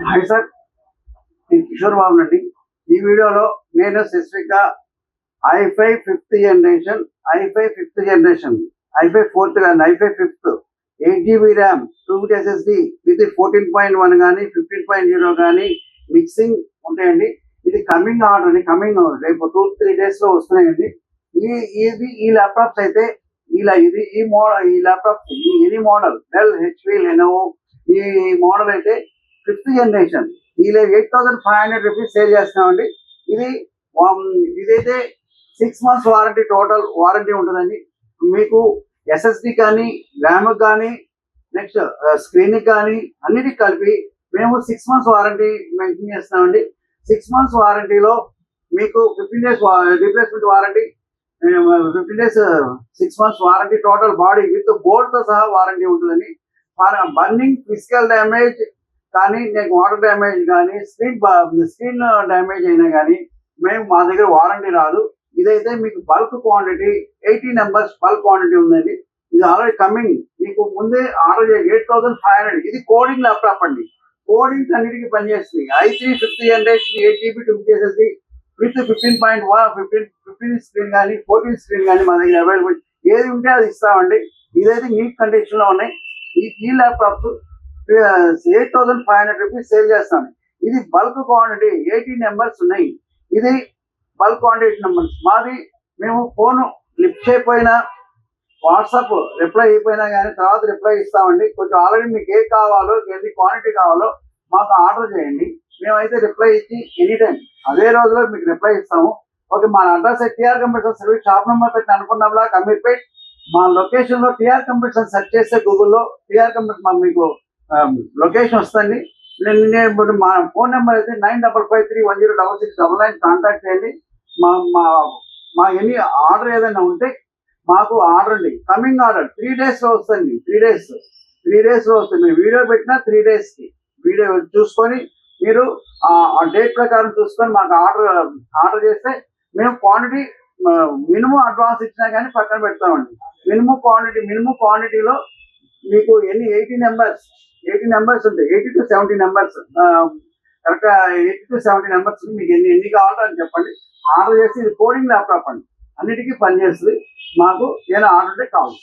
Hi sir, నేను కిషోర్ బాబు అండి. ఈ వీడియోలో నేను స్పెసిఫిక్గా i5 fifth generation, i5 fourth కాదు, i5 fifth 8 GB RAM 2 bit SSD with 14.1 కానీ 15.0 కానీ మిక్సింగ్ ఉంటాయండి. ఇది కమింగ్ ఆర్డర్ అండి, కమింగ్ రేపు 2-3 daysలో వస్తున్నాయండి. ఈ ల్యాప్టాప్స్ అయితే ఇది ఈ ల్యాప్టాప్స్ ఇది మోడల్ డెల్ హెచ్పి లెనోవో ఈ మోడల్ అయితే 5th జనరేషన్. ఇలా 8,500 రూపీస్ సేల్ చేస్తున్నామండి. ఇదైతే 6 months వారంటీ, టోటల్ వారంటీ ఉంటుందండి. మీకు ఎస్ఎస్డి కానీ, ర్యామ్ కానీ, నెక్స్ట్ స్క్రీన్ కానీ అన్నిటికి కలిపి మేము 6 months వారంటీ మెన్షన్ చేస్తున్నామండి. 6 months వారంటీలో మీకు 15 days replacement warranty, 15 days 6 months warranty, total body with బోర్డ్తో సహా వారంటీ ఉంటుందండి. బర్నింగ్, ఫిజికల్ డ్యామేజ్ కానీ, వాటర్ డ్యామేజ్ కానీ, స్క్రీన్ డ్యామేజ్ అయినా కానీ మా దగ్గర వారంటీ రాదు. ఇదైతే మీకు bulk quantity 80 numbers bulk quantity ఉందండి. ఇది ఆల్రెడీ కమింగ్, మీకు ముందే ఆర్డర్ చేయండి. 8,500. ఇది కోడింగ్ ల్యాప్టాప్ అండి, కోడింగ్ అన్నిటికీ పనిచేస్తుంది. i3 5th generation 8 GB 2 bit SSD with 15 screen కానీ 14 స్క్రీన్ కానీ మా దగ్గర అవైలబుల్. ఏది ఉంటే అది ఇస్తామండి. ఇదైతే నీట్ కండిషన్ లో ఉన్నాయి. ఈ ల్యాప్టాప్స్ 8,500 రూపీస్ సేల్ చేస్తాను. ఇది బల్క్ క్వాంటిటీ 80 numbers ఉన్నాయి. ఇది బల్క్ క్వాంటిటీ నెంబర్స్ మాది. మేము ఫోన్ లిఫ్ట్ చేయకపోయినా, వాట్సాప్ రిప్లై అయిపోయినా కానీ తర్వాత రిప్లై ఇస్తామండి. కొంచెం ఆల్రెడీ మీకు ఏ కావాలో, ఎన్ని క్వాంటిటీ కావాలో మాకు ఆర్డర్ చేయండి. మేమైతే రిప్లై ఇచ్చి ఎనీ టైం అదే రోజులో మీకు రిప్లై ఇస్తాము. ఓకే, మా address TR computer service, shop number పెట్టి అనుకున్నలా అమీర్పేట్. మా లొకేషన్లో టిఆర్ కంప్యూటర్ సెర్చ్ చేస్తే గూగుల్లో టిఆర్ కంప్యూటర్ మీకు లొకేషన్ వస్తుంది. ఇప్పుడు మా ఫోన్ నెంబర్ అయితే 9553106699 కాంటాక్ట్ చేయండి. మా ఎన్ని ఆర్డర్ ఏదైనా ఉంటే మాకు ఆర్డర్ అండి. కమింగ్ ఆర్డర్ 3 daysలో వస్తుంది. 3 daysలో వస్తుంది. మీరు వీడియో పెట్టినా 3 daysకి వీడియో చూసుకొని మీరు ఆ డేట్ ప్రకారం చూసుకొని మాకు ఆర్డర్ చేస్తే మేము క్వాంటిటీ మినిమం అడ్వాన్స్ ఇచ్చినా కానీ పక్కన పెడతామండి. మినిమం క్వాంటిటీలో మీకు ఎన్ని 80 numbers ఉంటాయి. 80 to 70 numbers కరెక్ట్గా 80 to 70 numbers మీకు ఎన్ని కావాలో అని చెప్పండి. ఆర్డర్ చేసి ఇది కోడింగ్ ల్యాప్టాప్ అండి, అన్నిటికీ పనిచేస్తుంది. మాకు ఏదైనా ఆర్డర్ ఉంటే కావాలి.